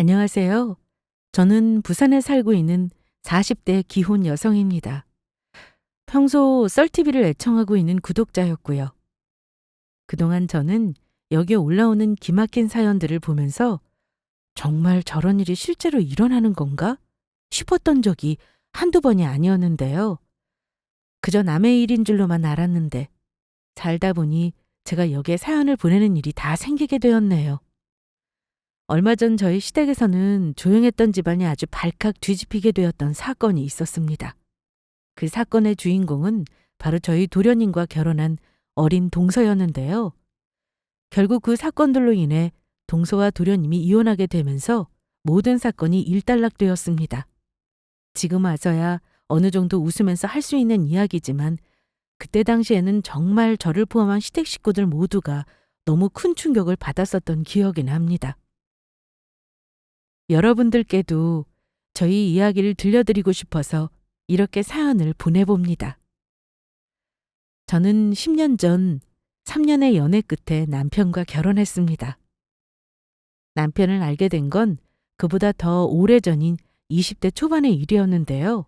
안녕하세요. 저는 부산에 살고 있는 40대 기혼 여성입니다. 평소 썰TV를 애청하고 있는 구독자였고요. 그동안 저는 여기에 올라오는 기막힌 사연들을 보면서 정말 저런 일이 실제로 일어나는 건가 싶었던 적이 한두 번이 아니었는데요. 그저 남의 일인 줄로만 알았는데 살다 보니 제가 여기에 사연을 보내는 일이 다 생기게 되었네요. 얼마 전 저희 시댁에서는 조용했던 집안이 아주 발칵 뒤집히게 되었던 사건이 있었습니다. 그 사건의 주인공은 바로 저희 도련님과 결혼한 어린 동서였는데요. 결국 그 사건들로 인해 동서와 도련님이 이혼하게 되면서 모든 사건이 일단락되었습니다. 지금 와서야 어느 정도 웃으면서 할 수 있는 이야기지만 그때 당시에는 정말 저를 포함한 시댁 식구들 모두가 너무 큰 충격을 받았었던 기억이 납니다. 여러분들께도 저희 이야기를 들려드리고 싶어서 이렇게 사연을 보내봅니다. 저는 10년 전 3년의 연애 끝에 남편과 결혼했습니다. 남편을 알게 된 건 그보다 더 오래전인 20대 초반의 일이었는데요.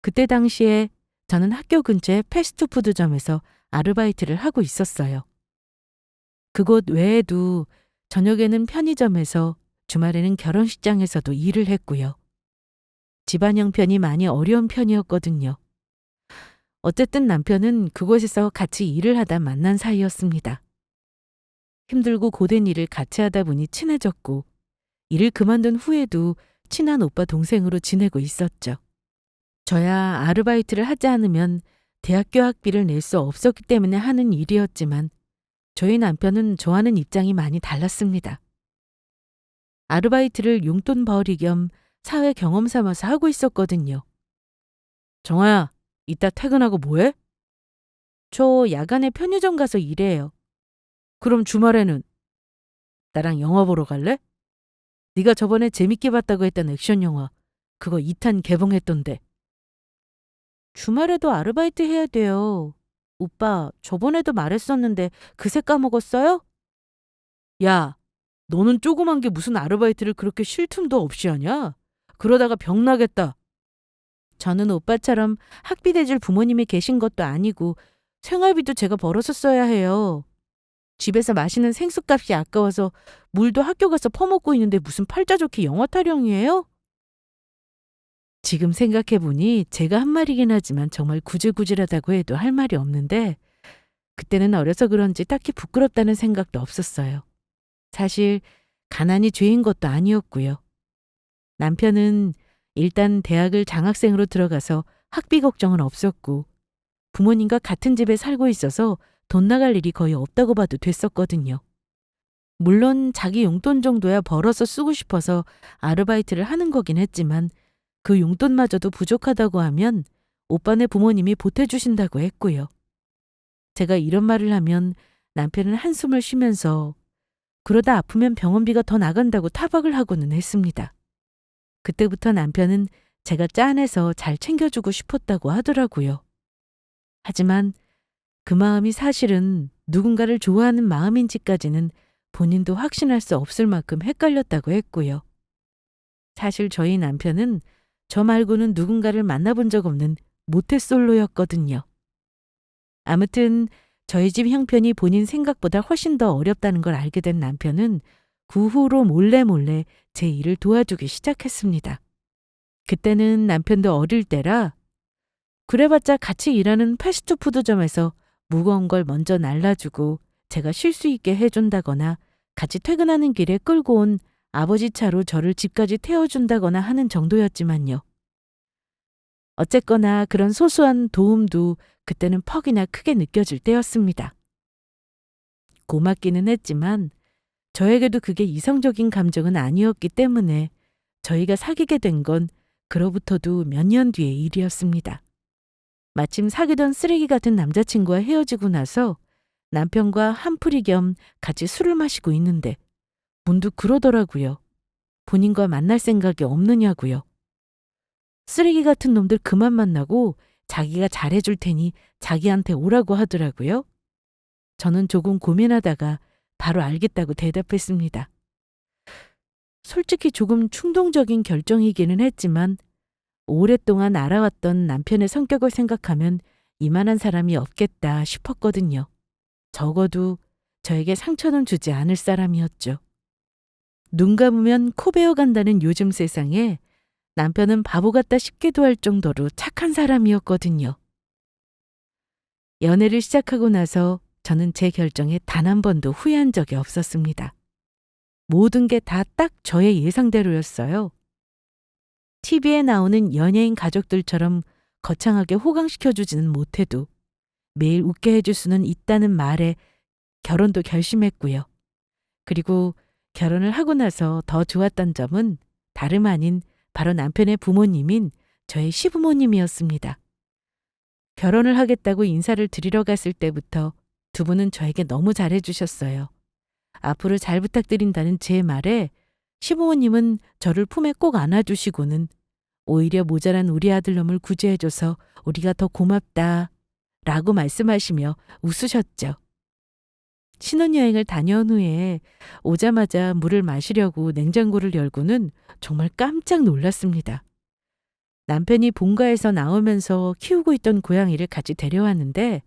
그때 당시에 저는 학교 근처의 패스트푸드점에서 아르바이트를 하고 있었어요. 그곳 외에도 저녁에는 편의점에서 주말에는 결혼식장에서도 일을 했고요. 집안 형편이 많이 어려운 편이었거든요. 어쨌든 남편은 그곳에서 같이 일을 하다 만난 사이였습니다. 힘들고 고된 일을 같이 하다 보니 친해졌고 일을 그만둔 후에도 친한 오빠 동생으로 지내고 있었죠. 저야 아르바이트를 하지 않으면 대학교 학비를 낼 수 없었기 때문에 하는 일이었지만 저희 남편은 저와는 입장이 많이 달랐습니다. 아르바이트를 용돈 벌이 겸 사회 경험 삼아서 하고 있었거든요. 정아야, 이따 퇴근하고 뭐해? 저 야간에 편의점 가서 일해요. 그럼 주말에는 나랑 영화 보러 갈래? 네가 저번에 재밌게 봤다고 했던 액션 영화 그거 2탄 개봉했던데. 주말에도 아르바이트 해야 돼요. 오빠, 저번에도 말했었는데 그새 까먹었어요? 야, 너는 조그만 게 무슨 아르바이트를 그렇게 쉴 틈도 없이 하냐? 그러다가 병 나겠다. 저는 오빠처럼 학비 대줄 부모님이 계신 것도 아니고 생활비도 제가 벌어서 써야 해요. 집에서 마시는 생수값이 아까워서 물도 학교 가서 퍼먹고 있는데 무슨 팔자 좋게 영화 타령이에요? 지금 생각해보니 제가 한 말이긴 하지만 정말 구질구질하다고 해도 할 말이 없는데 그때는 어려서 그런지 딱히 부끄럽다는 생각도 없었어요. 사실 가난이 죄인 것도 아니었고요. 남편은 일단 대학을 장학생으로 들어가서 학비 걱정은 없었고 부모님과 같은 집에 살고 있어서 돈 나갈 일이 거의 없다고 봐도 됐었거든요. 물론 자기 용돈 정도야 벌어서 쓰고 싶어서 아르바이트를 하는 거긴 했지만 그 용돈마저도 부족하다고 하면 오빠네 부모님이 보태주신다고 했고요. 제가 이런 말을 하면 남편은 한숨을 쉬면서 그러다 아프면 병원비가 더 나간다고 타박을 하고는 했습니다. 그때부터 남편은 제가 짠해서 잘 챙겨주고 싶었다고 하더라고요. 하지만 그 마음이 사실은 누군가를 좋아하는 마음인지까지는 본인도 확신할 수 없을 만큼 헷갈렸다고 했고요. 사실 저희 남편은 저 말고는 누군가를 만나본 적 없는 모태솔로였거든요. 아무튼 저희 집 형편이 본인 생각보다 훨씬 더 어렵다는 걸 알게 된 남편은 그 후로 몰래 제 일을 도와주기 시작했습니다. 그때는 남편도 어릴 때라 그래봤자 같이 일하는 패스트푸드점에서 무거운 걸 먼저 날라주고 제가 쉴 수 있게 해준다거나 같이 퇴근하는 길에 끌고 온 아버지 차로 저를 집까지 태워준다거나 하는 정도였지만요. 어쨌거나 그런 소소한 도움도 그때는 퍽이나 크게 느껴질 때였습니다. 고맙기는 했지만 저에게도 그게 이성적인 감정은 아니었기 때문에 저희가 사귀게 된 건 그로부터도 몇 년 뒤의 일이었습니다. 마침 사귀던 쓰레기 같은 남자친구와 헤어지고 나서 남편과 한풀이 겸 같이 술을 마시고 있는데 문득 그러더라고요. 본인과 만날 생각이 없느냐고요. 쓰레기 같은 놈들 그만 만나고 자기가 잘해줄 테니 자기한테 오라고 하더라고요. 저는 조금 고민하다가 바로 알겠다고 대답했습니다. 솔직히 조금 충동적인 결정이기는 했지만 오랫동안 알아왔던 남편의 성격을 생각하면 이만한 사람이 없겠다 싶었거든요. 적어도 저에게 상처는 주지 않을 사람이었죠. 눈 감으면 코 베어간다는 요즘 세상에 남편은 바보 같다 싶기도 할 정도로 착한 사람이었거든요. 연애를 시작하고 나서 저는 제 결정에 단 한 번도 후회한 적이 없었습니다. 모든 게 다 딱 저의 예상대로였어요. TV에 나오는 연예인 가족들처럼 거창하게 호강시켜주지는 못해도 매일 웃게 해줄 수는 있다는 말에 결혼도 결심했고요. 그리고 결혼을 하고 나서 더 좋았던 점은 다름 아닌 바로 남편의 부모님인 저의 시부모님이었습니다. 결혼을 하겠다고 인사를 드리러 갔을 때부터 두 분은 저에게 너무 잘해주셨어요. 앞으로 잘 부탁드린다는 제 말에 시부모님은 저를 품에 꼭 안아주시고는 오히려 모자란 우리 아들놈을 구제해줘서 우리가 더 고맙다 라고 말씀하시며 웃으셨죠. 신혼여행을 다녀온 후에 오자마자 물을 마시려고 냉장고를 열고는 정말 깜짝 놀랐습니다. 남편이 본가에서 나오면서 키우고 있던 고양이를 같이 데려왔는데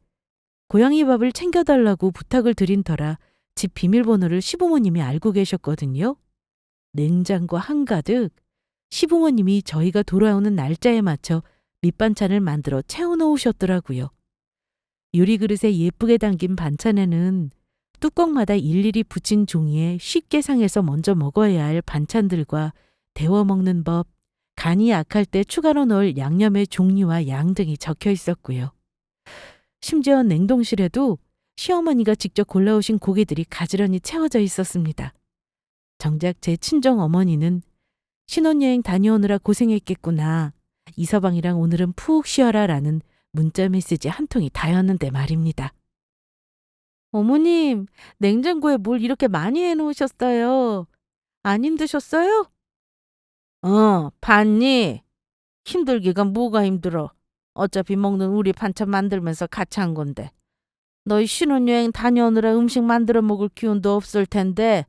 고양이 밥을 챙겨달라고 부탁을 드린 터라 집 비밀번호를 시부모님이 알고 계셨거든요. 냉장고 한가득 시부모님이 저희가 돌아오는 날짜에 맞춰 밑반찬을 만들어 채워놓으셨더라고요. 유리그릇에 예쁘게 담긴 반찬에는 뚜껑마다 일일이 붙인 종이에 쉽게 상해서 먼저 먹어야 할 반찬들과 데워 먹는 법, 간이 약할 때 추가로 넣을 양념의 종류와 양 등이 적혀 있었고요. 심지어 냉동실에도 시어머니가 직접 골라오신 고기들이 가지런히 채워져 있었습니다. 정작 제 친정 어머니는 신혼여행 다녀오느라 고생했겠구나. 이서방이랑 오늘은 푹 쉬어라 라는 문자 메시지 한 통이 다였는데 말입니다. 어머님, 냉장고에 뭘 이렇게 많이 해놓으셨어요? 안 힘드셨어요? 봤니? 힘들기가 뭐가 힘들어. 어차피 먹는 우리 반찬 만들면서 같이 한 건데. 너희 신혼여행 다녀오느라 음식 만들어 먹을 기운도 없을 텐데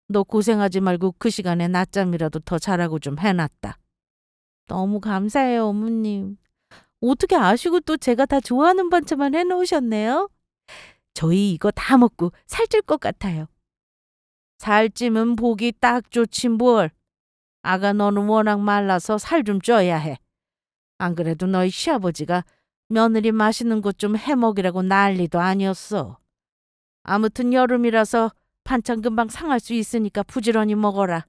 너 고생하지 말고 그 시간에 낮잠이라도 더 자라고 좀 해놨다. 너무 감사해요, 어머님. 어떻게 아시고 또 제가 다 좋아하는 반찬만 해놓으셨네요? 저희 이거 다 먹고 살찔 것 같아요. 살찌면 보기 딱 좋지 뭘. 아가 너는 워낙 말라서 살 좀 쪄야 해. 안 그래도 너희 시아버지가 며느리 맛있는 것 좀 해먹이라고 난리도 아니었어. 아무튼 여름이라서 반찬 금방 상할 수 있으니까 부지런히 먹어라.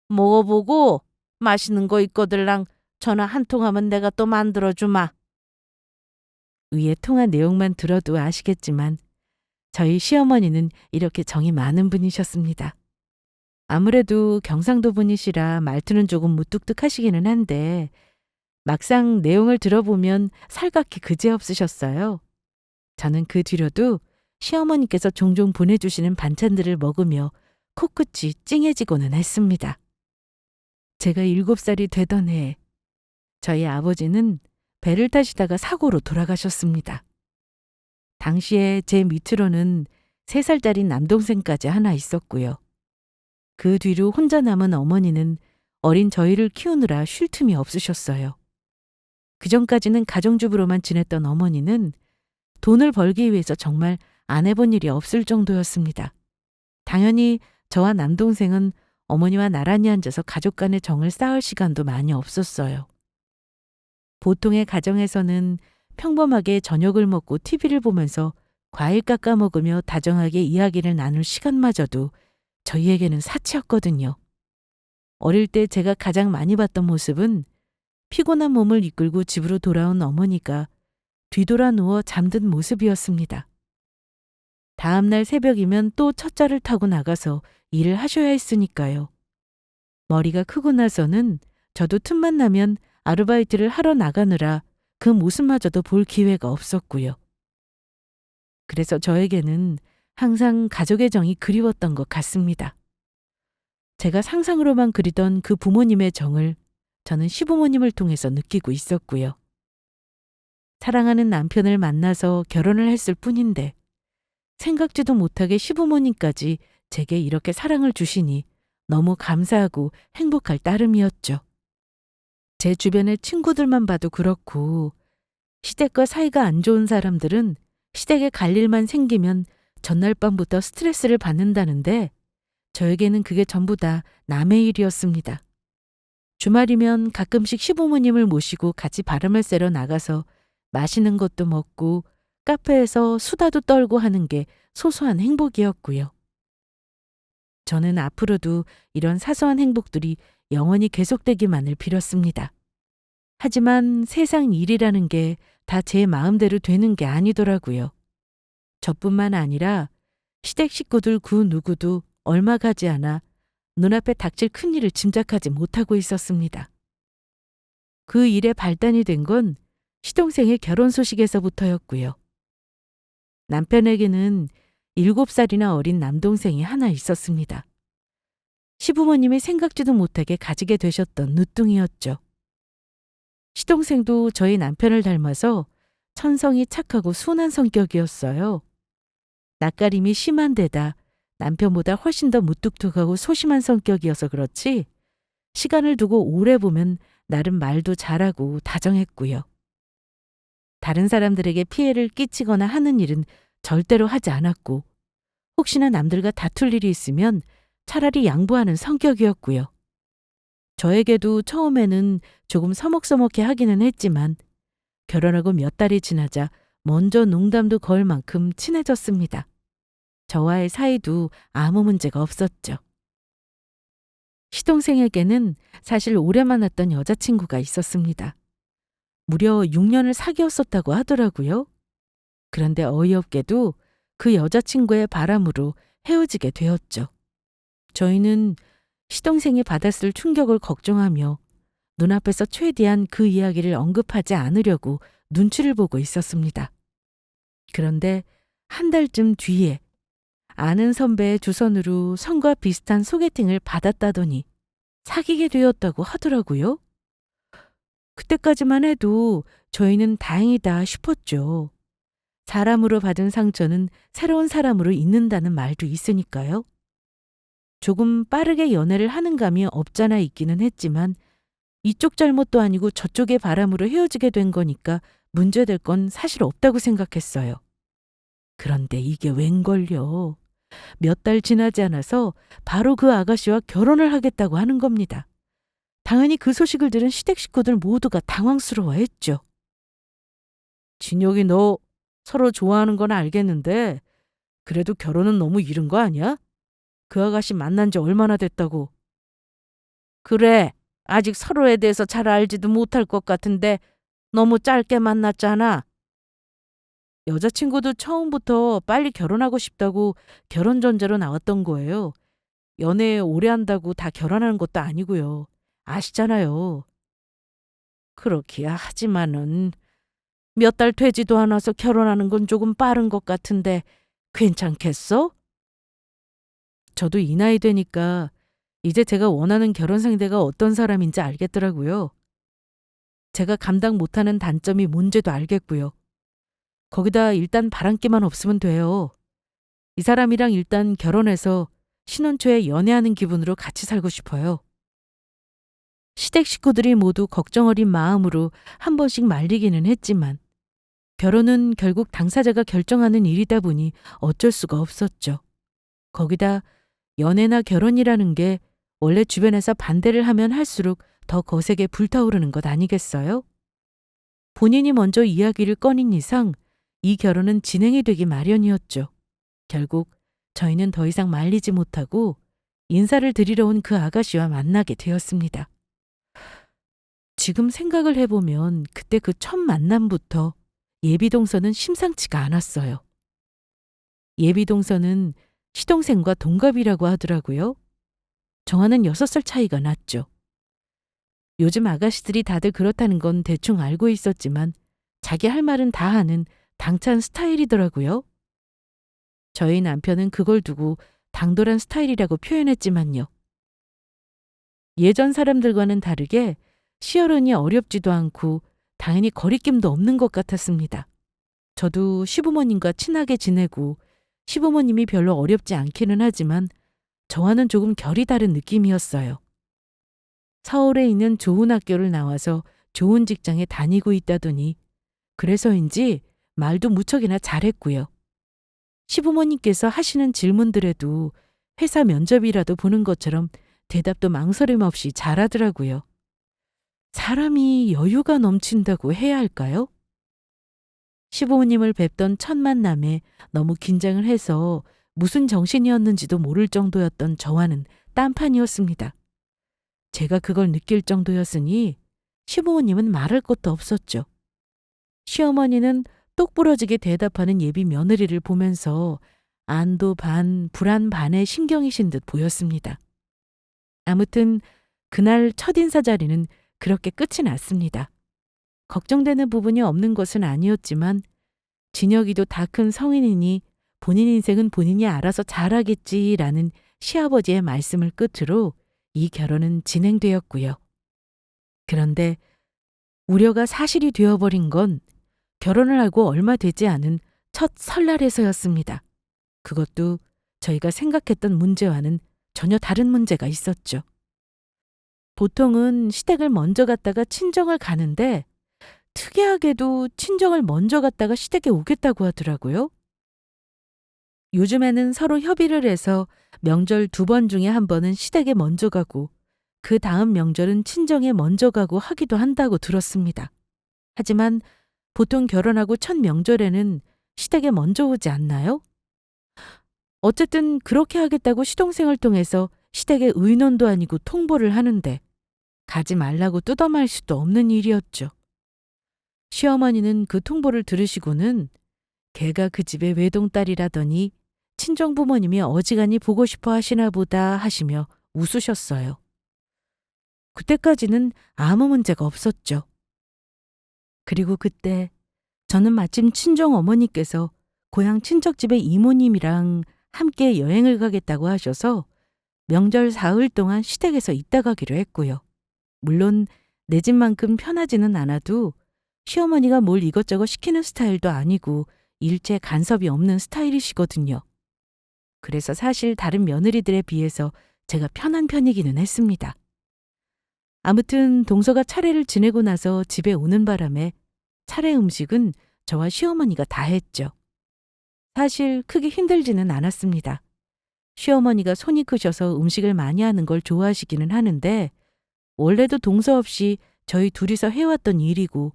먹어보고 맛있는 거 있거들랑 전화 한 통 하면 내가 또 만들어주마. 위에 통화 내용만 들어도 아시겠지만 저희 시어머니는 이렇게 정이 많은 분이셨습니다. 아무래도 경상도 분이시라 말투는 조금 무뚝뚝하시기는 한데 막상 내용을 들어보면 살갑게 그지없으셨어요. 저는 그 뒤로도 시어머니께서 종종 보내주시는 반찬들을 먹으며 코끝이 찡해지고는 했습니다. 제가 7살이 되던 해 저희 아버지는 배를 타시다가 사고로 돌아가셨습니다. 당시에 제 밑으로는 3살짜리 남동생까지 하나 있었고요. 그 뒤로 혼자 남은 어머니는 어린 저희를 키우느라 쉴 틈이 없으셨어요. 그전까지는 가정주부로만 지냈던 어머니는 돈을 벌기 위해서 정말 안 해본 일이 없을 정도였습니다. 당연히 저와 남동생은 어머니와 나란히 앉아서 가족 간의 정을 쌓을 시간도 많이 없었어요. 보통의 가정에서는 평범하게 저녁을 먹고 TV를 보면서 과일 깎아 먹으며 다정하게 이야기를 나눌 시간마저도 저희에게는 사치였거든요. 어릴 때 제가 가장 많이 봤던 모습은 피곤한 몸을 이끌고 집으로 돌아온 어머니가 뒤돌아 누워 잠든 모습이었습니다. 다음 날 새벽이면 또 첫차를 타고 나가서 일을 하셔야 했으니까요. 머리가 크고 나서는 저도 틈만 나면 아르바이트를 하러 나가느라 그 모습마저도 볼 기회가 없었고요. 그래서 저에게는 항상 가족의 정이 그리웠던 것 같습니다. 제가 상상으로만 그리던 그 부모님의 정을 저는 시부모님을 통해서 느끼고 있었고요. 사랑하는 남편을 만나서 결혼을 했을 뿐인데 생각지도 못하게 시부모님까지 제게 이렇게 사랑을 주시니 너무 감사하고 행복할 따름이었죠. 제 주변의 친구들만 봐도 그렇고 시댁과 사이가 안 좋은 사람들은 시댁에 갈 일만 생기면 전날 밤부터 스트레스를 받는다는데 저에게는 그게 전부 다 남의 일이었습니다. 주말이면 가끔씩 시부모님을 모시고 같이 바람을 쐬러 나가서 맛있는 것도 먹고 카페에서 수다도 떨고 하는 게 소소한 행복이었고요. 저는 앞으로도 이런 사소한 행복들이 영원히 계속되기만을 빌었습니다. 하지만 세상 일이라는 게 다 제 마음대로 되는 게 아니더라고요. 저뿐만 아니라 시댁 식구들 그 누구도 얼마 가지 않아 눈앞에 닥칠 큰일을 짐작하지 못하고 있었습니다. 그 일에 발단이 된 건 시동생의 결혼 소식에서부터였고요. 남편에게는 7살이나 어린 남동생이 하나 있었습니다. 시부모님이 생각지도 못하게 가지게 되셨던 늦둥이였죠. 시동생도 저희 남편을 닮아서 천성이 착하고 순한 성격이었어요. 낯가림이 심한 데다 남편보다 훨씬 더 무뚝뚝하고 소심한 성격이어서 그렇지 시간을 두고 오래 보면 나름 말도 잘하고 다정했고요. 다른 사람들에게 피해를 끼치거나 하는 일은 절대로 하지 않았고 혹시나 남들과 다툴 일이 있으면 차라리 양보하는 성격이었고요. 저에게도 처음에는 조금 서먹서먹해 하기는 했지만 결혼하고 몇 달이 지나자 먼저 농담도 걸 만큼 친해졌습니다. 저와의 사이도 아무 문제가 없었죠. 시동생에게는 사실 오래 만났던 여자친구가 있었습니다. 무려 6년을 사귀었었다고 하더라고요. 그런데 어이없게도 그 여자친구의 바람으로 헤어지게 되었죠. 저희는 시동생이 받았을 충격을 걱정하며 눈앞에서 최대한 그 이야기를 언급하지 않으려고 눈치를 보고 있었습니다. 그런데 한 달쯤 뒤에 아는 선배의 주선으로 성과 비슷한 소개팅을 받았다더니 사귀게 되었다고 하더라고요. 그때까지만 해도 저희는 다행이다 싶었죠. 사람으로 받은 상처는 새로운 사람으로 잊는다는 말도 있으니까요. 조금 빠르게 연애를 하는 감이 없잖아 있기는 했지만 이쪽 잘못도 아니고 저쪽의 바람으로 헤어지게 된 거니까 문제될 건 사실 없다고 생각했어요. 그런데 이게 웬걸요. 몇 달 지나지 않아서 바로 그 아가씨와 결혼을 하겠다고 하는 겁니다. 당연히 그 소식을 들은 시댁 식구들 모두가 당황스러워했죠. 진혁이 너 서로 좋아하는 건 알겠는데 그래도 결혼은 너무 이른 거 아니야? 그 아가씨 만난 지 얼마나 됐다고. 그래, 아직 서로에 대해서 잘 알지도 못할 것 같은데 너무 짧게 만났잖아. 여자친구도 처음부터 빨리 결혼하고 싶다고 결혼 전제로 나왔던 거예요. 연애 오래 한다고 다 결혼하는 것도 아니고요. 아시잖아요. 그렇기야 하지만은 몇 달 되지도 않아서 결혼하는 건 조금 빠른 것 같은데 괜찮겠어? 저도 이 나이 되니까 이제 제가 원하는 결혼 상대가 어떤 사람인지 알겠더라고요. 제가 감당 못하는 단점이 뭔지도 알겠고요. 거기다 일단 바람기만 없으면 돼요. 이 사람이랑 일단 결혼해서 신혼 초에 연애하는 기분으로 같이 살고 싶어요. 시댁 식구들이 모두 걱정 어린 마음으로 한 번씩 말리기는 했지만 결혼은 결국 당사자가 결정하는 일이다 보니 어쩔 수가 없었죠. 거기다 연애나 결혼이라는 게 원래 주변에서 반대를 하면 할수록 더 거세게 불타오르는 것 아니겠어요? 본인이 먼저 이야기를 꺼낸 이상 이 결혼은 진행이 되기 마련이었죠. 결국 저희는 더 이상 말리지 못하고 인사를 드리러 온 그 아가씨와 만나게 되었습니다. 지금 생각을 해보면 그때 그 첫 만남부터 예비동서는 심상치가 않았어요. 예비동서는 시동생과 동갑이라고 하더라고요. 저와는 6살 차이가 났죠. 요즘 아가씨들이 다들 그렇다는 건 대충 알고 있었지만 자기 할 말은 다 하는 당찬 스타일이더라고요. 저희 남편은 그걸 두고 당돌한 스타일이라고 표현했지만요. 예전 사람들과는 다르게 시어른이 어렵지도 않고 당연히 거리낌도 없는 것 같았습니다. 저도 시부모님과 친하게 지내고 시부모님이 별로 어렵지 않기는 하지만 저와는 조금 결이 다른 느낌이었어요. 서울에 있는 좋은 학교를 나와서 좋은 직장에 다니고 있다더니 그래서인지 말도 무척이나 잘했고요. 시부모님께서 하시는 질문들에도 회사 면접이라도 보는 것처럼 대답도 망설임 없이 잘하더라고요. 사람이 여유가 넘친다고 해야 할까요? 시부모님을 뵙던 첫 만남에 너무 긴장을 해서 무슨 정신이었는지도 모를 정도였던 저와는 딴판이었습니다. 제가 그걸 느낄 정도였으니 시부모님은 말할 것도 없었죠. 시어머니는 똑부러지게 대답하는 예비 며느리를 보면서 안도 반, 불안 반의 심경이신 듯 보였습니다. 아무튼 그날 첫인사 자리는 그렇게 끝이 났습니다. 걱정되는 부분이 없는 것은 아니었지만 진혁이도 다 큰 성인이니 본인 인생은 본인이 알아서 잘하겠지라는 시아버지의 말씀을 끝으로 이 결혼은 진행되었고요. 그런데 우려가 사실이 되어버린 건 결혼을 하고 얼마 되지 않은 첫 설날에서였습니다. 그것도 저희가 생각했던 문제와는 전혀 다른 문제가 있었죠. 보통은 시댁을 먼저 갔다가 친정을 가는데 특이하게도 친정을 먼저 갔다가 시댁에 오겠다고 하더라고요. 요즘에는 서로 협의를 해서 명절 2번 중에 1번은 시댁에 먼저 가고 그 다음 명절은 친정에 먼저 가고 하기도 한다고 들었습니다. 하지만 보통 결혼하고 첫 명절에는 시댁에 먼저 오지 않나요? 어쨌든 그렇게 하겠다고 시동생을 통해서 시댁에 의논도 아니고 통보를 하는데 가지 말라고 뜯어말 수도 없는 일이었죠. 시어머니는 그 통보를 들으시고는 걔가 그 집의 외동딸이라더니 친정 부모님이 어지간히 보고 싶어 하시나 보다 하시며 웃으셨어요. 그때까지는 아무 문제가 없었죠. 그리고 그때 저는 마침 친정 어머니께서 고향 친척집의 이모님이랑 함께 여행을 가겠다고 하셔서 명절 사흘 동안 시댁에서 있다 가기로 했고요. 물론 내 집만큼 편하지는 않아도 시어머니가 뭘 이것저것 시키는 스타일도 아니고 일체 간섭이 없는 스타일이시거든요. 그래서 사실 다른 며느리들에 비해서 제가 편한 편이기는 했습니다. 아무튼 동서가 차례를 지내고 나서 집에 오는 바람에 차례 음식은 저와 시어머니가 다 했죠. 사실 크게 힘들지는 않았습니다. 시어머니가 손이 크셔서 음식을 많이 하는 걸 좋아하시기는 하는데 원래도 동서 없이 저희 둘이서 해왔던 일이고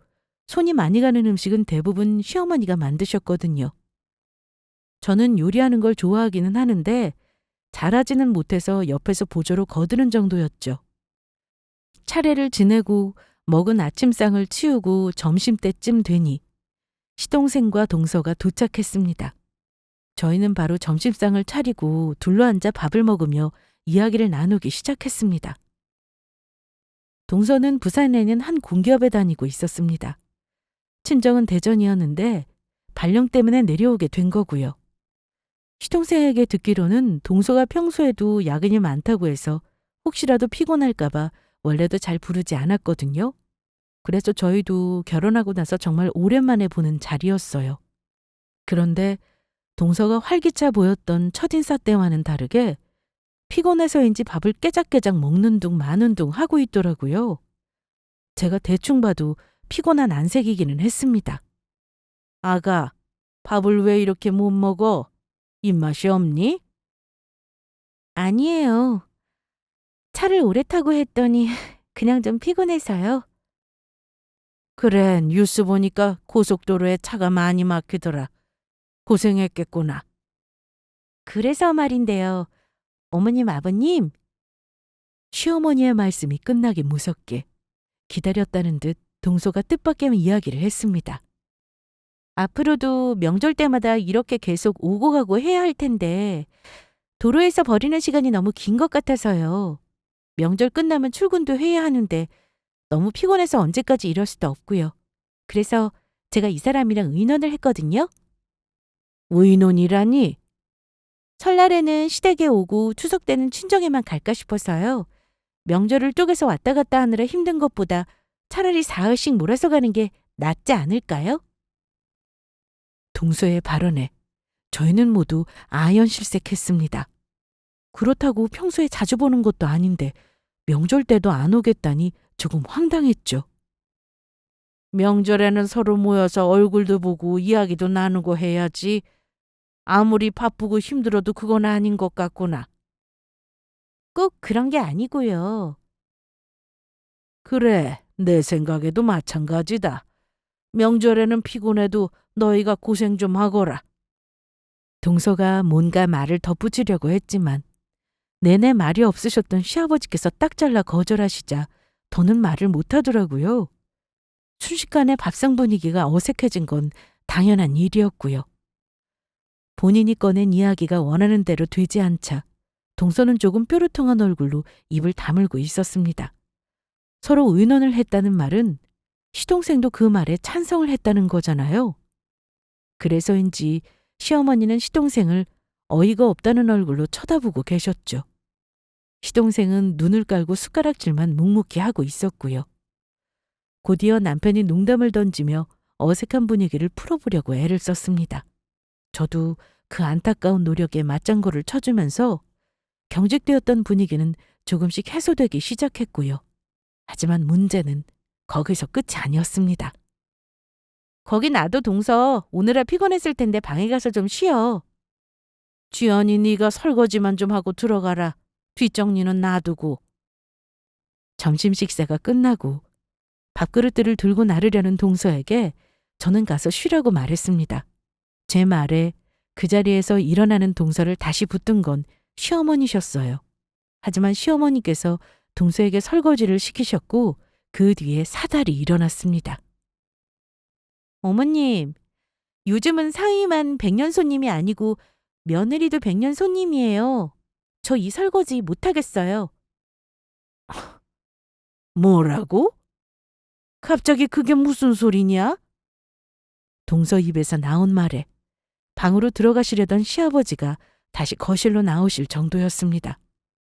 손이 많이 가는 음식은 대부분 시어머니가 만드셨거든요. 저는 요리하는 걸 좋아하기는 하는데 잘하지는 못해서 옆에서 보조로 거드는 정도였죠. 차례를 지내고 먹은 아침상을 치우고 점심때쯤 되니 시동생과 동서가 도착했습니다. 저희는 바로 점심상을 차리고 둘러앉아 밥을 먹으며 이야기를 나누기 시작했습니다. 동서는 부산에 있는 한 공기업에 다니고 있었습니다. 친정은 대전이었는데 발령 때문에 내려오게 된 거고요. 시동생에게 듣기로는 동서가 평소에도 야근이 많다고 해서 혹시라도 피곤할까 봐 원래도 잘 부르지 않았거든요. 그래서 저희도 결혼하고 나서 정말 오랜만에 보는 자리였어요. 그런데 동서가 활기차 보였던 첫인사 때와는 다르게 피곤해서인지 밥을 깨작깨작 먹는 둥 마는 둥 하고 있더라고요. 제가 대충 봐도 피곤한 안색이기는 했습니다. 아가, 밥을 왜 이렇게 못 먹어? 입맛이 없니? 아니에요. 차를 오래 타고 했더니 그냥 좀 피곤해서요. 그래, 뉴스 보니까 고속도로에 차가 많이 막히더라. 고생했겠구나. 그래서 말인데요. 어머님, 아버님. 시어머니의 말씀이 끝나기 무섭게 기다렸다는 듯 동서가 뜻밖의 이야기를 했습니다. 앞으로도 명절 때마다 이렇게 계속 오고 가고 해야 할 텐데 도로에서 버리는 시간이 너무 긴 것 같아서요. 명절 끝나면 출근도 해야 하는데 너무 피곤해서 언제까지 이럴 수도 없고요. 그래서 제가 이 사람이랑 의논을 했거든요. 의논이라니? 설날에는 시댁에 오고 추석 때는 친정에만 갈까 싶어서요. 명절을 쪼개서 왔다 갔다 하느라 힘든 것보다 차라리 사흘씩 몰아서 가는 게 낫지 않을까요? 동서의 발언에 저희는 모두 아연실색했습니다. 그렇다고 평소에 자주 보는 것도 아닌데 명절 때도 안 오겠다니 조금 황당했죠. 명절에는 서로 모여서 얼굴도 보고 이야기도 나누고 해야지. 아무리 바쁘고 힘들어도 그건 아닌 것 같구나. 꼭 그런 게 아니고요. 그래, 내 생각에도 마찬가지다. 명절에는 피곤해도 너희가 고생 좀 하거라. 동서가 뭔가 말을 덧붙이려고 했지만 내내 말이 없으셨던 시아버지께서 딱 잘라 거절하시자 더는 말을 못하더라고요. 순식간에 밥상 분위기가 어색해진 건 당연한 일이었고요. 본인이 꺼낸 이야기가 원하는 대로 되지 않자 동서는 조금 뾰루통한 얼굴로 입을 다물고 있었습니다. 서로 의논을 했다는 말은 시동생도 그 말에 찬성을 했다는 거잖아요. 그래서인지 시어머니는 시동생을 어이가 없다는 얼굴로 쳐다보고 계셨죠. 시동생은 눈을 깔고 숟가락질만 묵묵히 하고 있었고요. 곧이어 남편이 농담을 던지며 어색한 분위기를 풀어보려고 애를 썼습니다. 저도 그 안타까운 노력에 맞장구를 쳐주면서 경직되었던 분위기는 조금씩 해소되기 시작했고요. 하지만 문제는 거기서 끝이 아니었습니다. 거기 나도 동서 오느라 피곤했을 텐데 방에 가서 좀 쉬어. 주연이 네가 설거지만 좀 하고 들어가라. 뒷정리는 놔두고. 점심 식사가 끝나고 밥그릇들을 들고 나르려는 동서에게 저는 가서 쉬라고 말했습니다. 제 말에 그 자리에서 일어나는 동서를 다시 붙든 건 시어머니셨어요. 하지만 시어머니께서 동서에게 설거지를 시키셨고 그 뒤에 사달이 일어났습니다. 어머님, 요즘은 사위만 백년 손님이 아니고 며느리도 백년 손님이에요. 저 이 설거지 못하겠어요. 뭐라고? 갑자기 그게 무슨 소리냐? 동서 입에서 나온 말에 방으로 들어가시려던 시아버지가 다시 거실로 나오실 정도였습니다.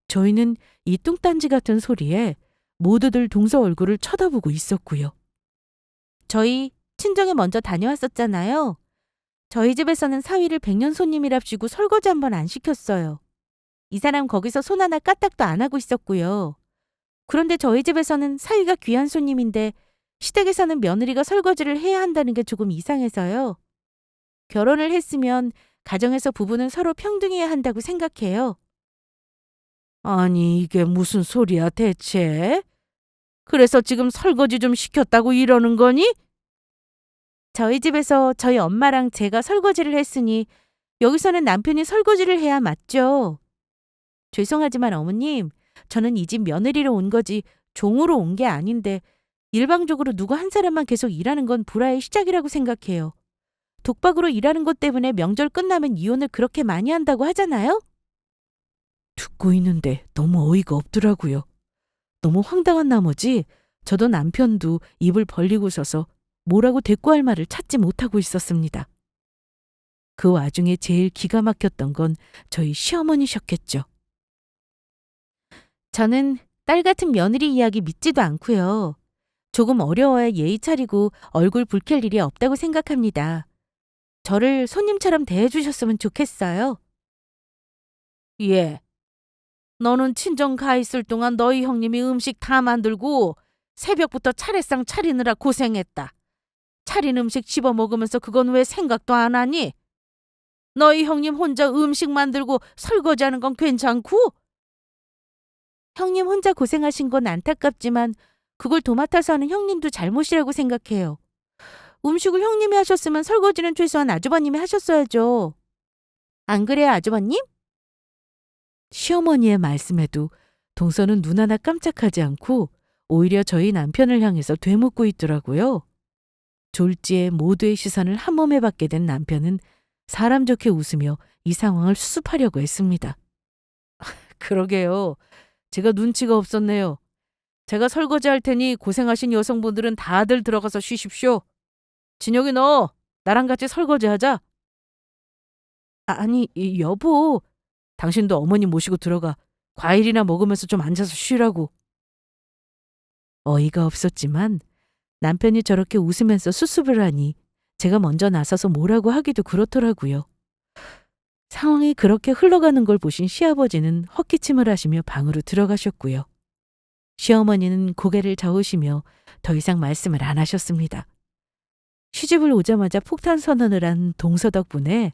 저희는 이 뚱딴지 같은 소리에 모두들 동서 얼굴을 쳐다보고 있었고요. 저희 친정에 먼저 다녀왔었잖아요. 저희 집에서는 사위를 백년 손님이랍시고 설거지 한 번 안 시켰어요. 이 사람 거기서 손 하나 까딱도 안 하고 있었고요. 그런데 저희 집에서는 사위가 귀한 손님인데 시댁에서는 며느리가 설거지를 해야 한다는 게 조금 이상해서요. 결혼을 했으면 가정에서 부부는 서로 평등해야 한다고 생각해요. 아니, 이게 무슨 소리야 대체? 그래서 지금 설거지 좀 시켰다고 이러는 거니? 저희 집에서 저희 엄마랑 제가 설거지를 했으니 여기서는 남편이 설거지를 해야 맞죠. 죄송하지만 어머님, 저는 이 집 며느리로 온 거지 종으로 온 게 아닌데 일방적으로 누구 한 사람만 계속 일하는 건 불화의 시작이라고 생각해요. 독박으로 일하는 것 때문에 명절 끝나면 이혼을 그렇게 많이 한다고 하잖아요? 듣고 있는데 너무 어이가 없더라고요. 너무 황당한 나머지 저도 남편도 입을 벌리고 서서 뭐라고 대꾸할 말을 찾지 못하고 있었습니다. 그 와중에 제일 기가 막혔던 건 저희 시어머니셨겠죠. 저는 딸 같은 며느리 이야기 믿지도 않고요. 조금 어려워야 예의 차리고 얼굴 붉힐 일이 없다고 생각합니다. 저를 손님처럼 대해주셨으면 좋겠어요. 예. 너는 친정 가 있을 동안 너희 형님이 음식 다 만들고 새벽부터 차례상 차리느라 고생했다. 차린 음식 집어 먹으면서 그건 왜 생각도 안 하니? 너희 형님 혼자 음식 만들고 설거지하는 건 괜찮고? 형님 혼자 고생하신 건 안타깝지만 그걸 도맡아서 하는 형님도 잘못이라고 생각해요. 음식을 형님이 하셨으면 설거지는 최소한 아주버님이 하셨어야죠. 안 그래요, 아주버님? 시어머니의 말씀에도 동서는 눈 하나 깜짝하지 않고 오히려 저희 남편을 향해서 되묻고 있더라고요. 졸지에 모두의 시선을 한 몸에 받게 된 남편은 사람 좋게 웃으며 이 상황을 수습하려고 했습니다. 그러게요. 제가 눈치가 없었네요. 제가 설거지할 테니 고생하신 여성분들은 다들 들어가서 쉬십시오. 진혁이 너 나랑 같이 설거지하자. 아니, 여보. 당신도 어머니 모시고 들어가. 과일이나 먹으면서 좀 앉아서 쉬라고. 어이가 없었지만 남편이 저렇게 웃으면서 수습을 하니 제가 먼저 나서서 뭐라고 하기도 그렇더라고요. 상황이 그렇게 흘러가는 걸 보신 시아버지는 헛기침을 하시며 방으로 들어가셨고요. 시어머니는 고개를 저으시며 더 이상 말씀을 안 하셨습니다. 시집을 오자마자 폭탄 선언을 한 동서 덕분에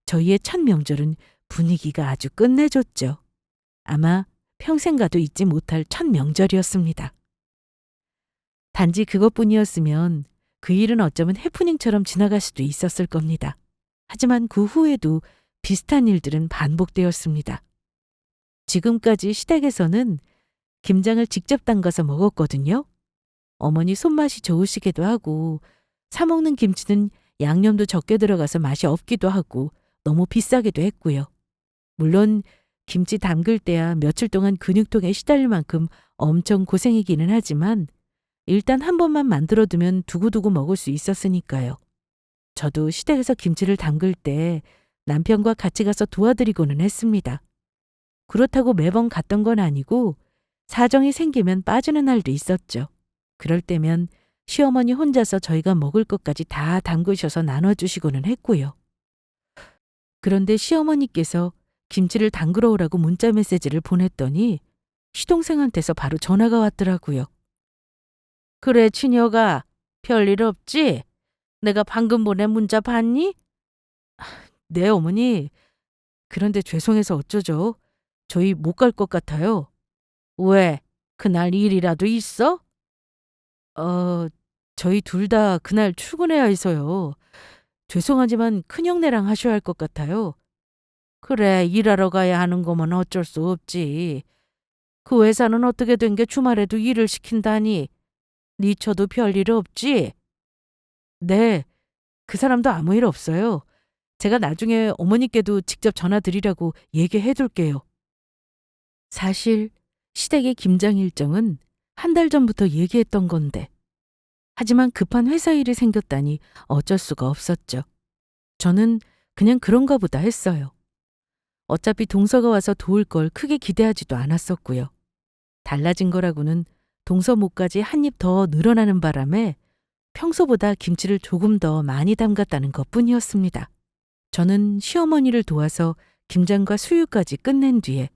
저희의 첫 명절은 분위기가 아주 끝내줬죠. 아마 평생 가도 잊지 못할 첫 명절이었습니다. 단지 그것뿐이었으면 그 일은 어쩌면 해프닝처럼 지나갈 수도 있었을 겁니다. 하지만 그 후에도 비슷한 일들은 반복되었습니다. 지금까지 시댁에서는 김장을 직접 담가서 먹었거든요. 어머니 손맛이 좋으시기도 하고 사 먹는 김치는 양념도 적게 들어가서 맛이 없기도 하고 너무 비싸기도 했고요. 물론 김치 담글 때야 며칠 동안 근육통에 시달릴 만큼 엄청 고생이기는 하지만 일단 한 번만 만들어두면 두고두고 먹을 수 있었으니까요. 저도 시댁에서 김치를 담글 때 남편과 같이 가서 도와드리고는 했습니다. 그렇다고 매번 갔던 건 아니고 사정이 생기면 빠지는 날도 있었죠. 그럴 때면 시어머니 혼자서 저희가 먹을 것까지 다 담그셔서 나눠주시고는 했고요. 그런데 시어머니께서 김치를 담그러 오라고 문자 메시지를 보냈더니 시동생한테서 바로 전화가 왔더라고요. 그래, 친여가 별일 없지? 내가 방금 보낸 문자 봤니? 네, 어머니. 그런데 죄송해서 어쩌죠? 저희 못 갈 것 같아요. 왜? 그날 일이라도 있어? 어, 저희 둘 다 그날 출근해야 해서요. 죄송하지만 큰형네랑 하셔야 할 것 같아요. 그래, 일하러 가야 하는 거면 어쩔 수 없지. 그 회사는 어떻게 된 게 주말에도 일을 시킨다니. 니쳐도 별일 없지? 네, 그 사람도 아무 일 없어요. 제가 나중에 어머니께도 직접 전화 드리라고 얘기해 둘게요. 사실 시댁의 김장 일정은 한 달 전부터 얘기했던 건데 하지만 급한 회사 일이 생겼다니 어쩔 수가 없었죠. 저는 그냥 그런가 보다 했어요. 어차피 동서가 와서 도울 걸 크게 기대하지도 않았었고요. 달라진 거라고는 동서 목까지 한 입 더 늘어나는 바람에 평소보다 김치를 조금 더 많이 담갔다는 것뿐이었습니다. 저는 시어머니를 도와서 김장과 수유까지 끝낸 뒤에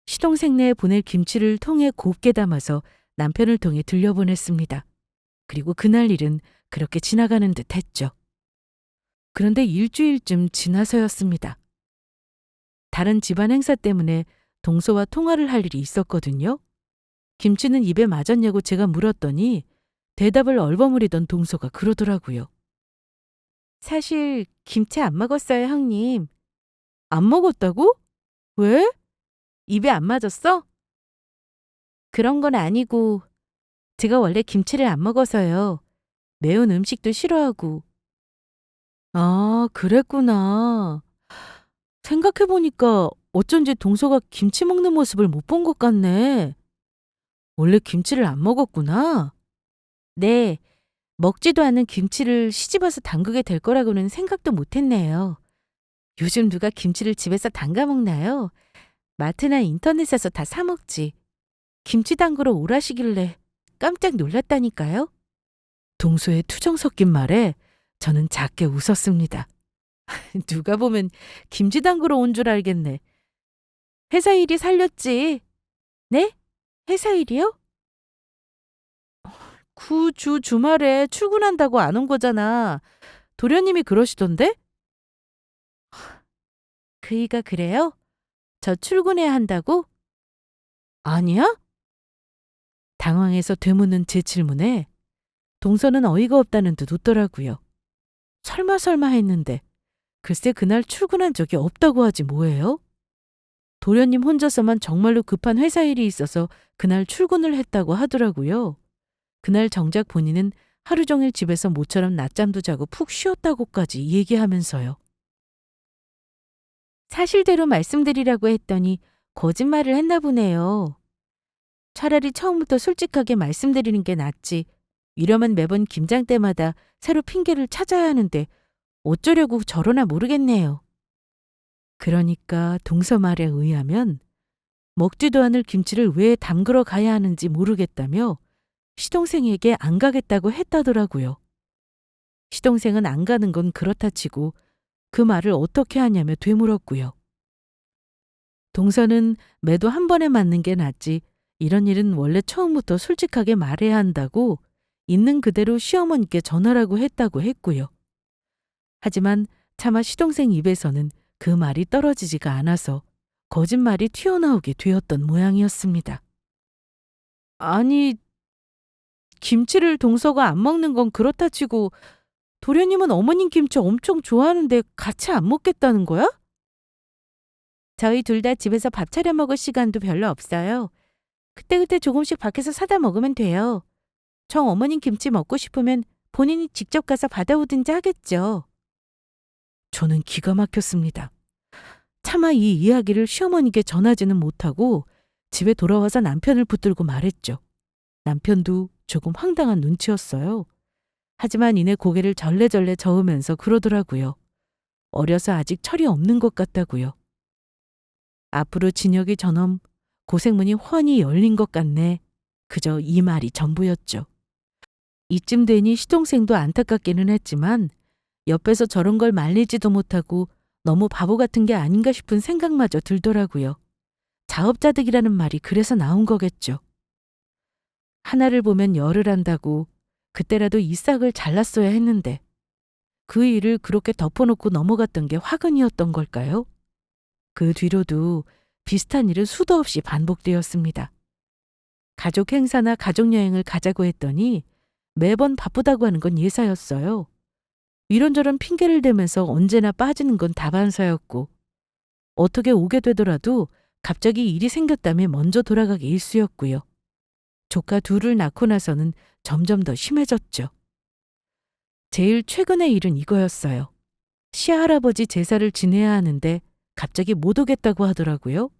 시동생네에 보낼 김치를 통에 곱게 담아서 남편을 통해 들려보냈습니다. 그리고 그날 일은 그렇게 지나가는 듯 했죠. 그런데 일주일쯤 지나서였습니다. 다른 집안 행사 때문에 동서와 통화를 할 일이 있었거든요. 김치는 입에 맞았냐고 제가 물었더니 대답을 얼버무리던 동서가 그러더라고요. 사실 김치 안 먹었어요, 형님. 안 먹었다고? 왜? 입에 안 맞았어? 그런 건 아니고 제가 원래 김치를 안 먹어서요. 매운 음식도 싫어하고. 아, 그랬구나. 생각해보니까 어쩐지 동서가 김치 먹는 모습을 못 본 것 같네. 원래 김치를 안 먹었구나. 네, 먹지도 않은 김치를 시집와서 담그게 될 거라고는 생각도 못 했네요. 요즘 누가 김치를 집에서 담가 먹나요? 마트나 인터넷에서 다 사 먹지. 김치 담그러 오라시길래 깜짝 놀랐다니까요. 동서의 투정 섞인 말에 저는 작게 웃었습니다. 누가 보면 김치 담그러 온 줄 알겠네. 회사 일이 살렸지. 네? 회사 일이요? 그 주말에 출근한다고 안 온 거잖아. 도련님이 그러시던데? 그이가 그래요? 저 출근해야 한다고? 아니야? 당황해서 되묻는 제 질문에 동서는 어이가 없다는 듯 웃더라고요. 설마 했는데 글쎄 그날 출근한 적이 없다고 하지 뭐예요? 도련님 혼자서만 정말로 급한 회사 일이 있어서 그날 출근을 했다고 하더라고요. 그날 정작 본인은 하루 종일 집에서 모처럼 낮잠도 자고 푹 쉬었다고까지 얘기하면서요. 사실대로 말씀드리라고 했더니 거짓말을 했나 보네요. 차라리 처음부터 솔직하게 말씀드리는 게 낫지. 이러면 매번 김장 때마다 새로 핑계를 찾아야 하는데 어쩌려고 저러나 모르겠네요. 그러니까 동서 말에 의하면 먹지도 않을 김치를 왜 담그러 가야 하는지 모르겠다며 시동생에게 안 가겠다고 했다더라고요. 시동생은 안 가는 건 그렇다 치고 그 말을 어떻게 하냐며 되물었고요. 동서는 매도 한 번에 맞는 게 낫지 이런 일은 원래 처음부터 솔직하게 말해야 한다고 있는 그대로 시어머니께 전하라고 했다고 했고요. 하지만 차마 시동생 입에서는 그 말이 떨어지지가 않아서 거짓말이 튀어나오게 되었던 모양이었습니다. 아니, 김치를 동서가 안 먹는 건 그렇다 치고 도련님은 어머님 김치 엄청 좋아하는데 같이 안 먹겠다는 거야? 저희 둘 다 집에서 밥 차려 먹을 시간도 별로 없어요. 그때그때 조금씩 밖에서 사다 먹으면 돼요. 정 어머님 김치 먹고 싶으면 본인이 직접 가서 받아오든지 하겠죠. 저는 기가 막혔습니다. 차마 이 이야기를 시어머니께 전하지는 못하고 집에 돌아와서 남편을 붙들고 말했죠. 남편도 조금 황당한 눈치였어요. 하지만 이내 고개를 절레절레 저으면서 그러더라고요. 어려서 아직 철이 없는 것 같다고요. 앞으로 진혁이 저놈 고생문이 훤히 열린 것 같네. 그저 이 말이 전부였죠. 이쯤 되니 시동생도 안타깝기는 했지만 옆에서 저런 걸 말리지도 못하고 너무 바보 같은 게 아닌가 싶은 생각마저 들더라고요. 자업자득이라는 말이 그래서 나온 거겠죠. 하나를 보면 열을 한다고 그때라도 이 싹을 잘랐어야 했는데 그 일을 그렇게 덮어놓고 넘어갔던 게 화근이었던 걸까요? 그 뒤로도 비슷한 일은 수도 없이 반복되었습니다. 가족 행사나 가족 여행을 가자고 했더니 매번 바쁘다고 하는 건 예사였어요. 이런저런 핑계를 대면서 언제나 빠지는 건 다반사였고 어떻게 오게 되더라도 갑자기 일이 생겼다며 먼저 돌아가기 일쑤였고요. 조카 둘을 낳고 나서는 점점 더 심해졌죠. 제일 최근의 일은 이거였어요. 시할아버지 제사를 지내야 하는데 갑자기 못 오겠다고 하더라고요.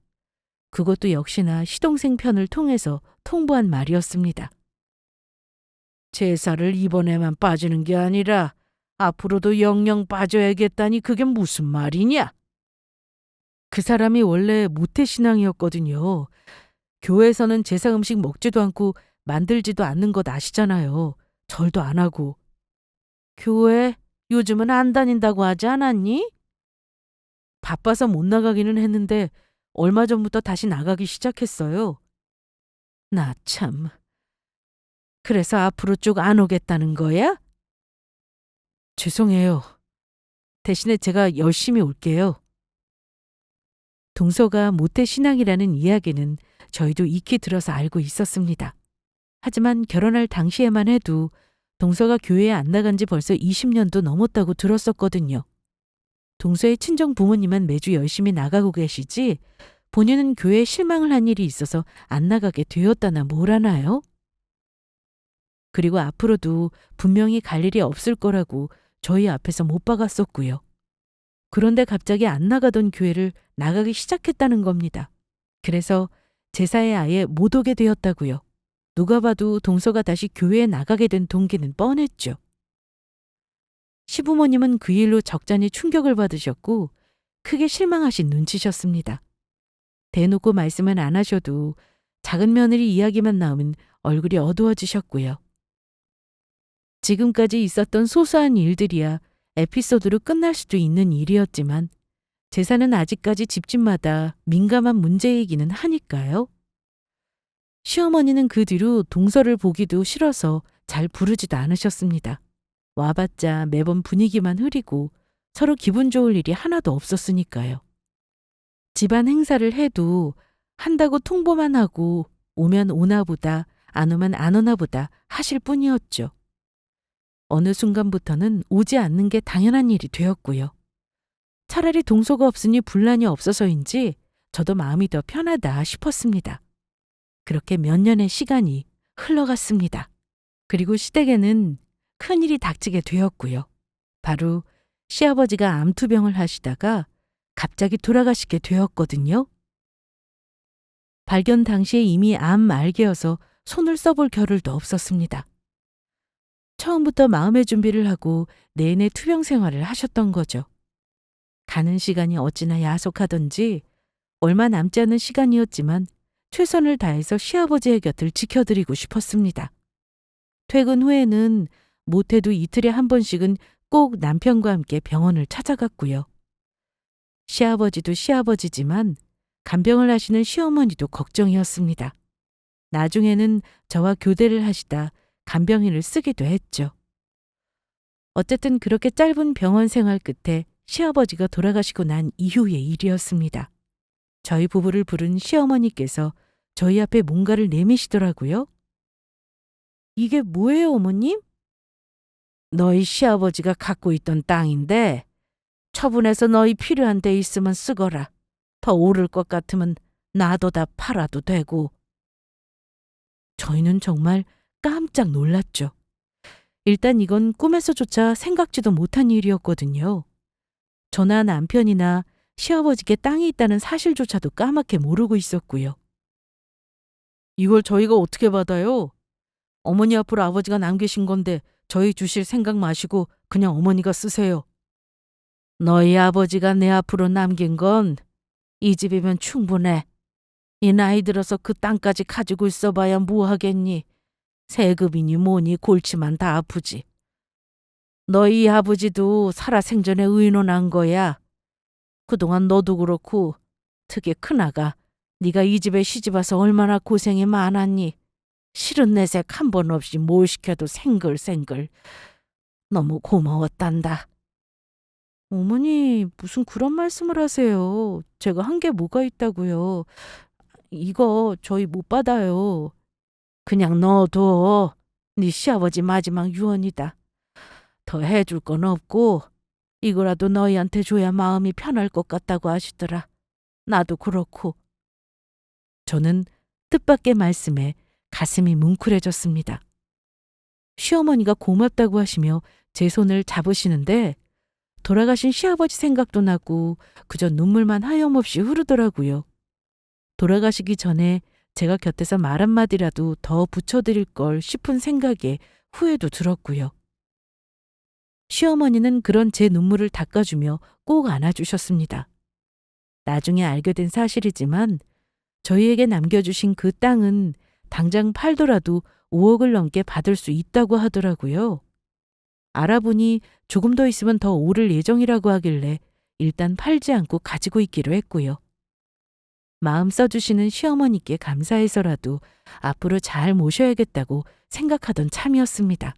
그것도 역시나 시동생 편을 통해서 통보한 말이었습니다. 제사를 이번에만 빠지는 게 아니라 앞으로도 영영 빠져야겠다니 그게 무슨 말이냐? 그 사람이 원래 모태신앙이었거든요. 교회에서는 제사 음식 먹지도 않고 만들지도 않는 것 아시잖아요. 절도 안 하고. 교회 요즘은 안 다닌다고 하지 않았니? 바빠서 못 나가기는 했는데 얼마 전부터 다시 나가기 시작했어요. 나 참. 그래서 앞으로 쭉 안 오겠다는 거야? 죄송해요. 대신에 제가 열심히 올게요. 동서가 모태신앙이라는 이야기는 저희도 익히 들어서 알고 있었습니다. 하지만 결혼할 당시에만 해도 동서가 교회에 안 나간 지 벌써 20년도 넘었다고 들었었거든요. 동서의 친정 부모님은 매주 열심히 나가고 계시지 본인은 교회에 실망을 한 일이 있어서 안 나가게 되었다나 뭐라나요? 그리고 앞으로도 분명히 갈 일이 없을 거라고 저희 앞에서 못 박았었고요. 그런데 갑자기 안 나가던 교회를 나가기 시작했다는 겁니다. 그래서 제사에 아예 못 오게 되었다고요. 누가 봐도 동서가 다시 교회에 나가게 된 동기는 뻔했죠. 시부모님은 그 일로 적잖이 충격을 받으셨고 크게 실망하신 눈치셨습니다. 대놓고 말씀은 안 하셔도 작은 며느리 이야기만 나오면 얼굴이 어두워지셨고요. 지금까지 있었던 소소한 일들이야 에피소드로 끝날 수도 있는 일이었지만 제사는 아직까지 집집마다 민감한 문제이기는 하니까요. 시어머니는 그 뒤로 동서를 보기도 싫어서 잘 부르지도 않으셨습니다. 와봤자 매번 분위기만 흐리고 서로 기분 좋을 일이 하나도 없었으니까요. 집안 행사를 해도 한다고 통보만 하고 오면 오나 보다 안 오면 안 오나 보다 하실 뿐이었죠. 어느 순간부터는 오지 않는 게 당연한 일이 되었고요. 차라리 동서가 없으니 분란이 없어서인지 저도 마음이 더 편하다 싶었습니다. 그렇게 몇 년의 시간이 흘러갔습니다. 그리고 시댁에는 큰일이 닥치게 되었고요. 바로 시아버지가 암투병을 하시다가 갑자기 돌아가시게 되었거든요. 발견 당시에 이미 암 말기여서 손을 써볼 겨를도 없었습니다. 처음부터 마음의 준비를 하고 내내 투병 생활을 하셨던 거죠. 가는 시간이 어찌나 야속하던지 얼마 남지 않은 시간이었지만 최선을 다해서 시아버지의 곁을 지켜드리고 싶었습니다. 퇴근 후에는 못해도 이틀에 한 번씩은 꼭 남편과 함께 병원을 찾아갔고요. 시아버지도 시아버지지만 간병을 하시는 시어머니도 걱정이었습니다. 나중에는 저와 교대를 하시다 간병인을 쓰기도 했죠. 어쨌든 그렇게 짧은 병원 생활 끝에 시아버지가 돌아가시고 난 이후의 일이었습니다. 저희 부부를 부른 시어머니께서 저희 앞에 뭔가를 내미시더라고요. 이게 뭐예요, 어머님? 너희 시아버지가 갖고 있던 땅인데 처분해서 너희 필요한 데 있으면 쓰거라. 더 오를 것 같으면 놔둬다 팔아도 되고. 저희는 정말 깜짝 놀랐죠. 일단 이건 꿈에서조차 생각지도 못한 일이었거든요. 저나 남편이나 시아버지께 땅이 있다는 사실조차도 까맣게 모르고 있었고요. 이걸 저희가 어떻게 받아요? 어머니 앞으로 아버지가 남기신 건데 저희 주실 생각 마시고 그냥 어머니가 쓰세요. 너희 아버지가 내 앞으로 남긴 건 이 집이면 충분해. 이 나이 들어서 그 땅까지 가지고 있어봐야 뭐 하겠니? 세금이니 뭐니 골치만 다 아프지. 너희 아버지도 살아생전에 의논한 거야. 그동안 너도 그렇고 특히 큰아가 네가 이 집에 시집와서 얼마나 고생이 많았니. 싫은 내색 한 번 없이 뭘 시켜도 생글생글. 너무 고마웠단다. 어머니, 무슨 그런 말씀을 하세요. 제가 한 게 뭐가 있다고요. 이거 저희 못 받아요. 그냥 넣어둬. 네 시아버지 마지막 유언이다. 더 해줄 건 없고 이거라도 너희한테 줘야 마음이 편할 것 같다고 하시더라. 나도 그렇고. 저는 뜻밖의 말씀에 가슴이 뭉클해졌습니다. 시어머니가 고맙다고 하시며 제 손을 잡으시는데 돌아가신 시아버지 생각도 나고 그저 눈물만 하염없이 흐르더라고요. 돌아가시기 전에 제가 곁에서 말 한마디라도 더 붙여드릴 걸 싶은 생각에 후회도 들었고요. 시어머니는 그런 제 눈물을 닦아주며 꼭 안아주셨습니다. 나중에 알게 된 사실이지만 저희에게 남겨주신 그 땅은 당장 팔더라도 5억을 넘게 받을 수 있다고 하더라고요. 알아보니 조금 더 있으면 더 오를 예정이라고 하길래 일단 팔지 않고 가지고 있기로 했고요. 마음 써주시는 시어머니께 감사해서라도 앞으로 잘 모셔야겠다고 생각하던 참이었습니다.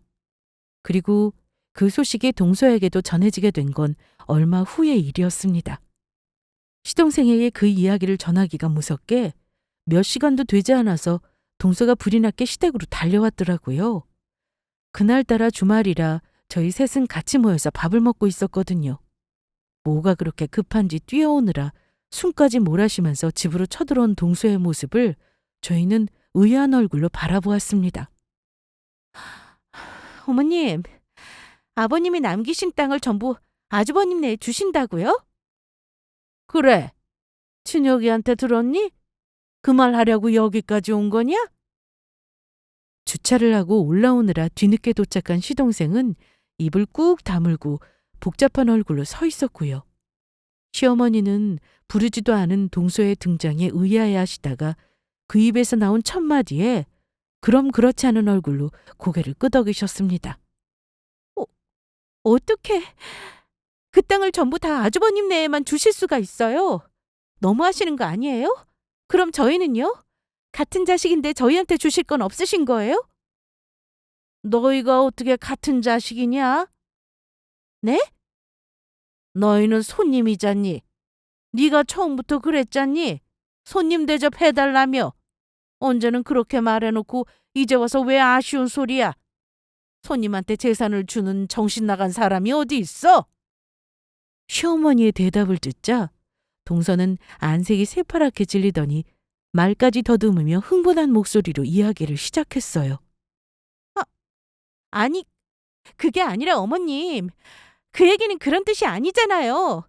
그리고 그 소식이 동서에게도 전해지게 된 건 얼마 후의 일이었습니다. 시동생에게 그 이야기를 전하기가 무섭게 몇 시간도 되지 않아서 동서가 불이 났게 시댁으로 달려왔더라고요. 그날따라 주말이라 저희 셋은 같이 모여서 밥을 먹고 있었거든요. 뭐가 그렇게 급한지 뛰어오느라 숨까지 몰아쉬면서 집으로 쳐들어온 동서의 모습을 저희는 의아한 얼굴로 바라보았습니다. 어머님, 아버님이 남기신 땅을 전부 아주버님네 주신다고요? 그래. 친혁이한테 들었니? 그 말 하려고 여기까지 온 거냐? 주차를 하고 올라오느라 뒤늦게 도착한 시동생은 입을 꾹 다물고 복잡한 얼굴로 서 있었고요. 시어머니는 부르지도 않은 동서의 등장에 의아해 하시다가 그 입에서 나온 첫 마디에 그럼 그렇지 않은 얼굴로 고개를 끄덕이셨습니다. 어떻게 그 땅을 전부 다 아주버님네에만 주실 수가 있어요? 너무하시는 거 아니에요? 그럼 저희는요? 같은 자식인데 저희한테 주실 건 없으신 거예요? 너희가 어떻게 같은 자식이냐? 네? 너희는 손님이잖니. 네가 처음부터 그랬잖니. 손님 대접해달라며. 언제는 그렇게 말해놓고 이제 와서 왜 아쉬운 소리야? 손님한테 재산을 주는 정신 나간 사람이 어디 있어? 시어머니의 대답을 듣자 동서는 안색이 새파랗게 질리더니 말까지 더듬으며 흥분한 목소리로 이야기를 시작했어요. 아니, 그게 아니라 어머님. 그 얘기는 그런 뜻이 아니잖아요.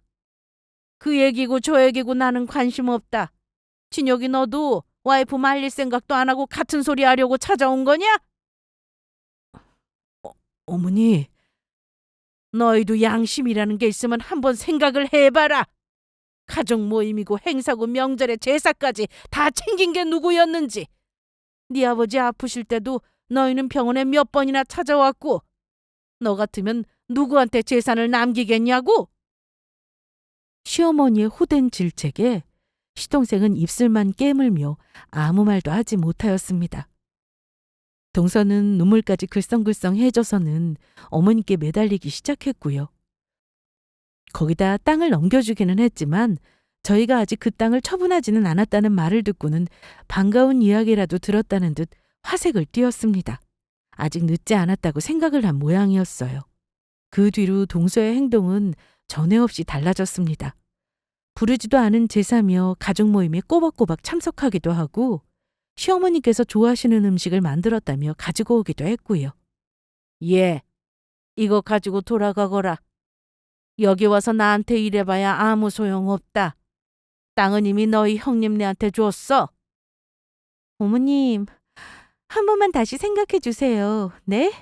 그 얘기고 저 얘기고 나는 관심 없다. 진혁이 너도 와이프 말릴 생각도 안 하고 같은 소리 하려고 찾아온 거냐? 어머니. 너희도 양심이라는 게 있으면 한번 생각을 해봐라. 가족 모임이고 행사고 명절에 제사까지 다 챙긴 게 누구였는지. 네 아버지 아프실 때도 너희는 병원에 몇 번이나 찾아왔고 너 같으면 누구한테 재산을 남기겠냐고? 시어머니의 호된 질책에 시동생은 입술만 깨물며 아무 말도 하지 못하였습니다. 동서는 눈물까지 글썽글썽해져서는 어머니께 매달리기 시작했고요. 거기다 땅을 넘겨주기는 했지만 저희가 아직 그 땅을 처분하지는 않았다는 말을 듣고는 반가운 이야기라도 들었다는 듯 화색을 띄었습니다. 아직 늦지 않았다고 생각을 한 모양이었어요. 그 뒤로 동서의 행동은 전에 없이 달라졌습니다. 부르지도 않은 제사며 가족 모임에 꼬박꼬박 참석하기도 하고 시어머니께서 좋아하시는 음식을 만들었다며 가지고 오기도 했고요. 예, 이거 가지고 돌아가거라. 여기 와서 나한테 이래봐야 아무 소용없다. 땅은 이미 너희 형님네한테 줬어. 어머님, 한 번만 다시 생각해 주세요. 네?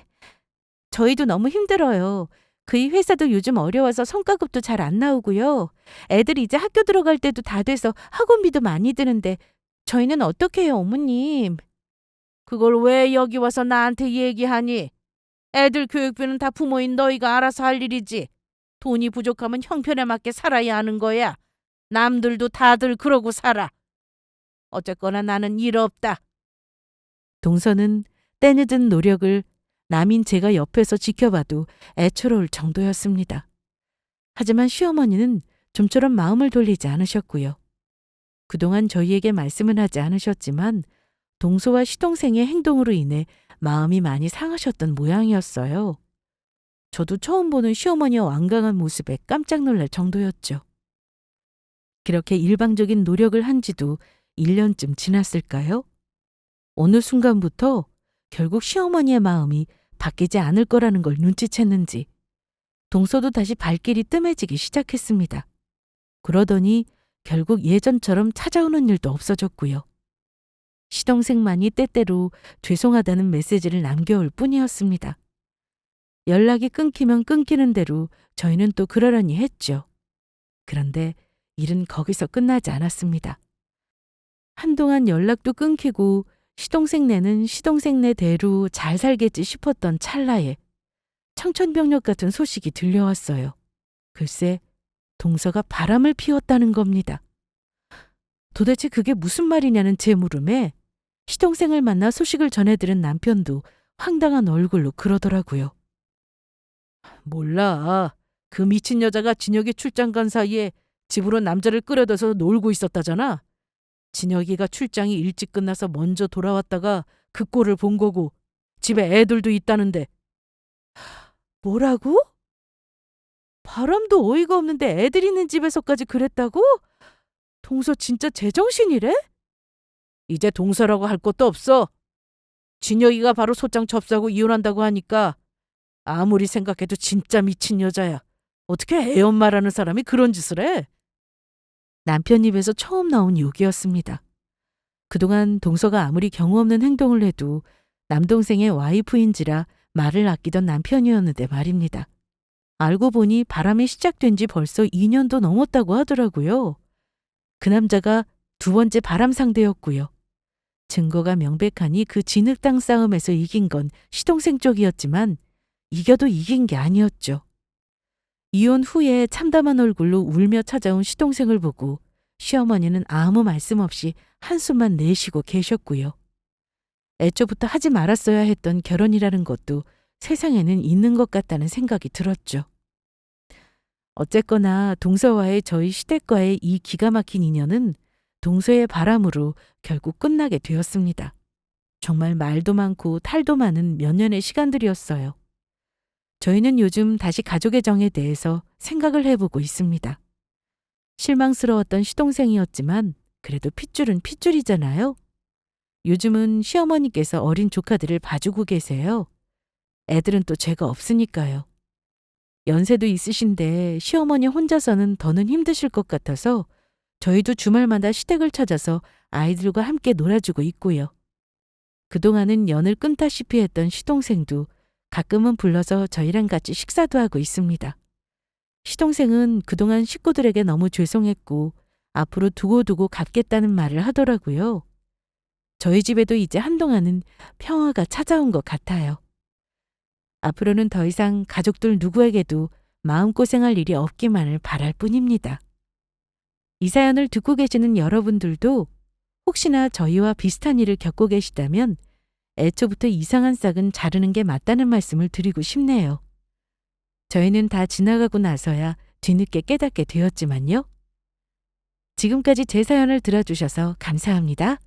저희도 너무 힘들어요. 그이 회사도 요즘 어려워서 성과급도 잘 안 나오고요. 애들이 이제 학교 들어갈 때도 다 돼서 학원비도 많이 드는데 저희는 어떻게 해요, 어머님? 그걸 왜 여기 와서 나한테 얘기하니? 애들 교육비는 다 부모인 너희가 알아서 할 일이지. 돈이 부족하면 형편에 맞게 살아야 하는 거야. 남들도 다들 그러고 살아. 어쨌거나 나는 일 없다. 동서는 때늦은 노력을 남인 제가 옆에서 지켜봐도 애처로울 정도였습니다. 하지만 시어머니는 좀처럼 마음을 돌리지 않으셨고요. 그동안 저희에게 말씀은 하지 않으셨지만 동서와 시동생의 행동으로 인해 마음이 많이 상하셨던 모양이었어요. 저도 처음 보는 시어머니의 완강한 모습에 깜짝 놀랄 정도였죠. 그렇게 일방적인 노력을 한 지도 1년쯤 지났을까요? 어느 순간부터 결국 시어머니의 마음이 바뀌지 않을 거라는 걸 눈치챘는지 동서도 다시 발길이 뜸해지기 시작했습니다. 그러더니 결국 예전처럼 찾아오는 일도 없어졌고요. 시동생만이 때때로 죄송하다는 메시지를 남겨올 뿐이었습니다. 연락이 끊기면 끊기는 대로 저희는 또 그러려니 했죠. 그런데 일은 거기서 끝나지 않았습니다. 한동안 연락도 끊기고 시동생네는 시동생네대로 잘 살겠지 싶었던 찰나에 청천벽력 같은 소식이 들려왔어요. 글쎄, 동서가 바람을 피웠다는 겁니다. 도대체 그게 무슨 말이냐는 제 물음에 시동생을 만나 소식을 전해들은 남편도 황당한 얼굴로 그러더라고요. 몰라. 그 미친 여자가 진혁이 출장 간 사이에 집으로 남자를 끌어들여서 놀고 있었다잖아. 진혁이가 출장이 일찍 끝나서 먼저 돌아왔다가 그 꼴을 본 거고 집에 애들도 있다는데. 뭐라고? 바람도 어이가 없는데 애들 있는 집에서까지 그랬다고? 동서 진짜 제정신이래? 이제 동서라고 할 것도 없어. 진혁이가 바로 소장 접수하고 이혼한다고 하니까 아무리 생각해도 진짜 미친 여자야. 어떻게 애 엄마라는 사람이 그런 짓을 해? 남편 입에서 처음 나온 욕이었습니다. 그동안 동서가 아무리 경우 없는 행동을 해도 남동생의 와이프인지라 말을 아끼던 남편이었는데 말입니다. 알고 보니 바람이 시작된 지 벌써 2년도 넘었다고 하더라고요. 그 남자가 두 번째 바람 상대였고요. 증거가 명백하니 그 진흙땅 싸움에서 이긴 건 시동생 쪽이었지만 이겨도 이긴 게 아니었죠. 이혼 후에 참담한 얼굴로 울며 찾아온 시동생을 보고 시어머니는 아무 말씀 없이 한숨만 내쉬고 계셨고요. 애초부터 하지 말았어야 했던 결혼이라는 것도 세상에는 있는 것 같다는 생각이 들었죠. 어쨌거나 동서와의 저희 시댁과의 이 기가 막힌 인연은 동서의 바람으로 결국 끝나게 되었습니다. 정말 말도 많고 탈도 많은 몇 년의 시간들이었어요. 저희는 요즘 다시 가족의 정에 대해서 생각을 해보고 있습니다. 실망스러웠던 시동생이었지만 그래도 핏줄은 핏줄이잖아요. 요즘은 시어머니께서 어린 조카들을 봐주고 계세요. 애들은 또 죄가 없으니까요. 연세도 있으신데 시어머니 혼자서는 더는 힘드실 것 같아서 저희도 주말마다 시댁을 찾아서 아이들과 함께 놀아주고 있고요. 그동안은 연을 끊다시피 했던 시동생도 가끔은 불러서 저희랑 같이 식사도 하고 있습니다. 시동생은 그동안 식구들에게 너무 죄송했고 앞으로 두고두고 갚겠다는 말을 하더라고요. 저희 집에도 이제 한동안은 평화가 찾아온 것 같아요. 앞으로는 더 이상 가족들 누구에게도 마음고생할 일이 없기만을 바랄 뿐입니다. 이 사연을 듣고 계시는 여러분들도 혹시나 저희와 비슷한 일을 겪고 계시다면 애초부터 이상한 싹은 자르는 게 맞다는 말씀을 드리고 싶네요. 저희는 다 지나가고 나서야 뒤늦게 깨닫게 되었지만요. 지금까지 제 사연을 들어주셔서 감사합니다.